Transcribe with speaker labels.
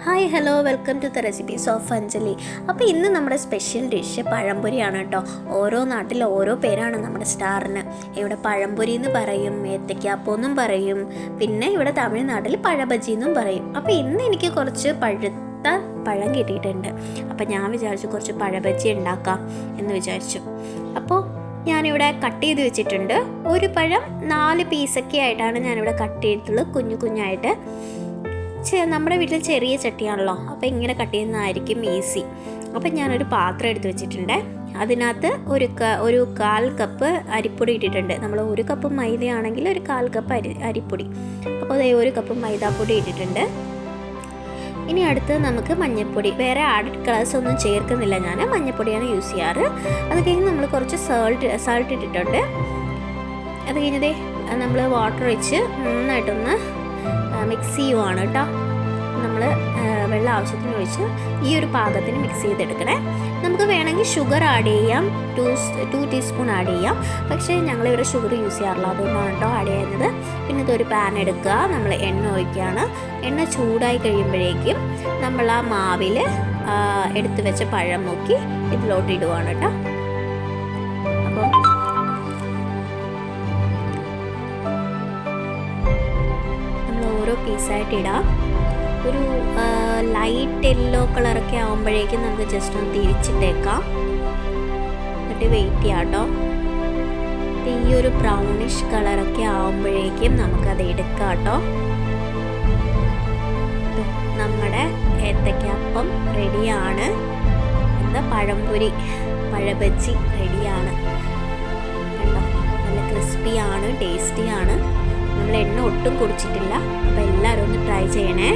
Speaker 1: Hi hello welcome to the recipes of Anjali. അപ്പോൾ ഇന്ന് നമ്മുടെ സ്പെഷ്യൽ ഡിഷ് പഴംപൊരിയാണ് കേട്ടോ. ഓരോ നാട്ടിൽ ഓരോ പേരാണ് നമ്മുടെ സ്റ്റാറിന്. ഇവിടെ പഴംപൊരി എന്ന് പറയും, ഏത്തയ്ക്കാപ്പം എന്നും പറയും, പിന്നെ ഇവിടെ തമിഴ്നാട്ടിൽ പഴബജി എന്നും പറയും. അപ്പോൾ ഇന്ന് എനിക്ക് കുറച്ച് പഴുത്ത പഴം കിട്ടിയിട്ടുണ്ട്. അപ്പോൾ ഞാൻ വിചാരിച്ചു കുറച്ച് പഴബജി ഉണ്ടാക്കാം എന്ന് വിചാരിച്ചു. അപ്പോൾ ഞാനിവിടെ കട്ട് ചെയ്ത് വെച്ചിട്ടുണ്ട്. ഒരു പഴം 4 പീസൊക്കെ ആയിട്ടാണ് ഞാനിവിടെ കട്ട് ചെയ്തിട്ടുള്ളത്, കുഞ്ഞു കുഞ്ഞായിട്ട്. നമ്മുടെ വീട്ടിൽ ചെറിയ ചട്ടിയാണല്ലോ, അപ്പോൾ ഇങ്ങനെ കട്ട് ചെയ്യുന്നതായിരിക്കും ഈസി. അപ്പം ഞാനൊരു പാത്രം എടുത്ത് വെച്ചിട്ടുണ്ട്. അതിനകത്ത് ഒരു 1/4 കപ്പ് അരിപ്പൊടി ഇട്ടിട്ടുണ്ട്. നമ്മൾ 1 കപ്പ് മൈദയാണെങ്കിൽ ഒരു 1/4 കപ്പ് അരിപ്പൊടി. അപ്പോൾ അതേ 1 കപ്പ് മൈദാപ്പൊടി ഇട്ടിട്ടുണ്ട്. ഇനി അടുത്ത് നമുക്ക് മഞ്ഞൾപ്പൊടി, വേറെ ആഡഡ് കളേഴ്സ് ഒന്നും ചേർക്കുന്നില്ല, ഞാൻ മഞ്ഞൾപ്പൊടിയാണ് യൂസ് ചെയ്യാറ്. അത് കഴിഞ്ഞ് നമ്മൾ കുറച്ച് സാൾട്ട് ഇട്ടിട്ടുണ്ട്. അത് കഴിഞ്ഞതേ നമ്മൾ വാട്ടർ ഒഴിച്ച് നന്നായിട്ടൊന്ന് മിക്സ് ചെയ്യുവാണ് കേട്ടോ. നമ്മൾ വെള്ളം ആവശ്യത്തിന് ഒഴിച്ച് ഈ ഒരു പാകത്തിന് മിക്സ് ചെയ്തെടുക്കണേ. നമുക്ക് വേണമെങ്കിൽ ഷുഗർ ആഡ് ചെയ്യാം, 2 ടീസ്പൂൺ ആഡ് ചെയ്യാം. പക്ഷേ ഞങ്ങളിവിടെ ഷുഗർ യൂസ് ചെയ്യാറില്ല, അതുകൊണ്ടാണ് കേട്ടോ ആഡ് ചെയ്യുന്നത്. പിന്നെ ഇതൊരു പാൻ എടുക്കുക, നമ്മൾ എണ്ണ ഒഴിക്കുകയാണ്. എണ്ണ ചൂടായി കഴിയുമ്പോഴേക്കും നമ്മൾ ആ മാവിൽ എടുത്ത് വെച്ച പഴം നോക്കി ഇതിലോട്ട് ഇടുവാണ് കേട്ടോ. അപ്പം ഓരോ പീസായിട്ട് ഇടാം. ഒരു ലൈറ്റ് യെല്ലോ കളറൊക്കെ ആകുമ്പോഴേക്കും നമുക്ക് ജസ്റ്റ് ഒന്ന് തിരിച്ചിട്ടേക്കാം. എന്നിട്ട് വെയിറ്റ് ചെയ്യാം കേട്ടോ. ഈ ഒരു ബ്രൗണിഷ് കളറൊക്കെ ആകുമ്പോഴേക്കും നമുക്കത് എടുക്കാം കേട്ടോ. നമ്മുടെ ഏത്തയ്ക്കാപ്പം റെഡിയാണ്. എന്താ പഴംപൊരി പഴബജി റെഡിയാണ് കണ്ടോ. നല്ല ക്രിസ്പിയാണ്, ടേസ്റ്റിയാണ്. നമ്മൾ എണ്ണ ഒട്ടും കുടിച്ചിട്ടില്ല. അപ്പോൾ എല്ലാവരും ഒന്ന് ട്രൈ ചെയ്യണേ.